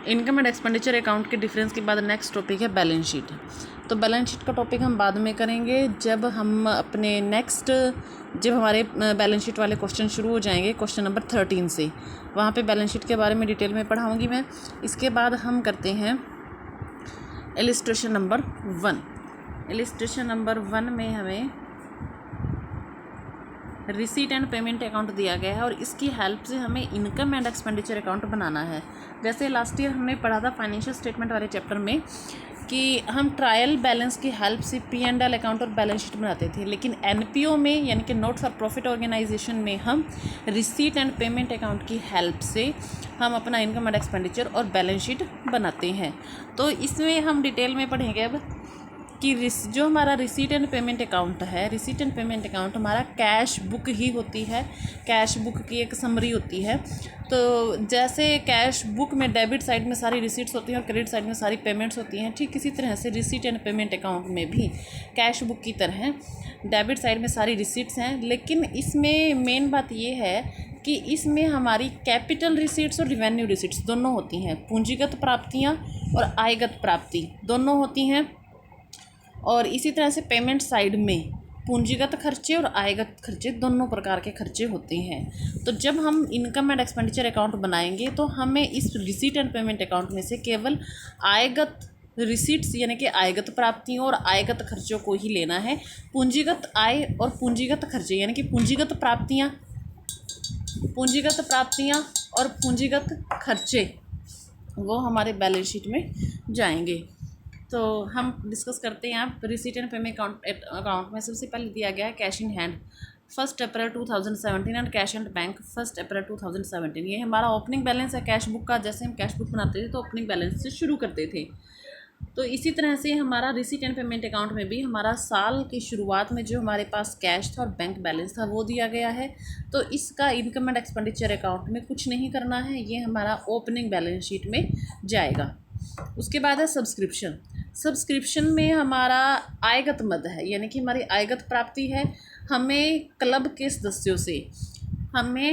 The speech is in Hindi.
इनकम एंड एक्सपेंडिचर अकाउंट के डिफरेंस के बाद नेक्स्ट टॉपिक है बैलेंस शीट। तो बैलेंस शीट का टॉपिक हम बाद में करेंगे जब हमारे बैलेंस शीट वाले क्वेश्चन शुरू हो जाएंगे, क्वेश्चन नंबर 13 से। वहाँ पे बैलेंस शीट के बारे में डिटेल में पढ़ाऊँगी मैं। इसके बाद हम करते हैं इलिस्ट्रेशन नंबर 1। इलिस्ट्रेशन नंबर 1 में हमें रिसीट एंड पेमेंट अकाउंट दिया गया है और इसकी हेल्प से हमें इनकम एंड एक्सपेंडिचर अकाउंट बनाना है। जैसे लास्ट ईयर हमने पढ़ा था फाइनेंशियल स्टेटमेंट वाले चैप्टर में कि हम ट्रायल बैलेंस की हेल्प से P&L अकाउंट और बैलेंस शीट बनाते थे, लेकिन NPO में यानी कि नोट फॉर प्रॉफिट ऑर्गेनाइजेशन में हम रिसीट एंड पेमेंट अकाउंट की हेल्प से हम अपना इनकम एंड एक्सपेंडिचर और बैलेंस शीट बनाते हैं। तो इसमें हम डिटेल में पढ़ेंगे अब कि जो हमारा रिसीट एंड पेमेंट अकाउंट है, रिसीट एंड पेमेंट अकाउंट हमारा कैश बुक ही होती है। कैश बुक की एक समरी होती है। तो जैसे कैश बुक में डेबिट साइड में सारी रिसीट्स होती हैं और क्रेडिट साइड में सारी पेमेंट्स होती हैं, ठीक इसी तरह से रिसीट एंड पेमेंट अकाउंट में भी कैश बुक की तरह डेबिट साइड में सारी रिसीट्स हैं। लेकिन इसमें मेन बात ये है कि इसमें हमारी कैपिटल रिसीट्स और रिवेन्यू रिसीट्स दोनों होती हैं। पूंजीगत प्राप्तियाँ और आयगत प्राप्ति दोनों होती हैं। और इसी तरह से पेमेंट साइड में पूंजीगत खर्चे और आयगत खर्चे दोनों प्रकार के खर्चे होते हैं। तो जब हम इनकम एंड एक्सपेंडिचर अकाउंट बनाएंगे तो हमें इस रिसीट एंड पेमेंट अकाउंट में से केवल आयगत रिसीट्स यानी कि आयगत प्राप्तियों और आयगत खर्चों को ही लेना है। पूंजीगत आय और पूंजीगत खर्चे यानी कि पूंजीगत प्राप्तियाँ और पूंजीगत खर्चे वो हमारे बैलेंस शीट में जाएंगे। तो हम डिस्कस करते हैं यहाँ रिसीट एंड पेमेंट अकाउंट में सबसे पहले दिया गया है cash in hand 1 April 2017 and cash and bank 1 अप्रैल 2017। ये हमारा ओपनिंग बैलेंस है कैश बुक का। जैसे हम कैश बुक बनाते थे तो ओपनिंग बैलेंस से शुरू करते थे। तो इसी तरह से हमारा रिसीट एंड पेमेंट अकाउंट में भी हमारा साल की शुरुआत में जो हमारे पास कैश था और बैंक बैलेंस था वो दिया गया है। तो इसका इनकम एंड एक्सपेंडिचर अकाउंट में कुछ नहीं करना है, ये हमारा ओपनिंग बैलेंस शीट में जाएगा। उसके बाद है सब्सक्रिप्शन में हमारा आयगत मद है यानी कि हमारी आयगत प्राप्ति है। हमें क्लब के सदस्यों से हमें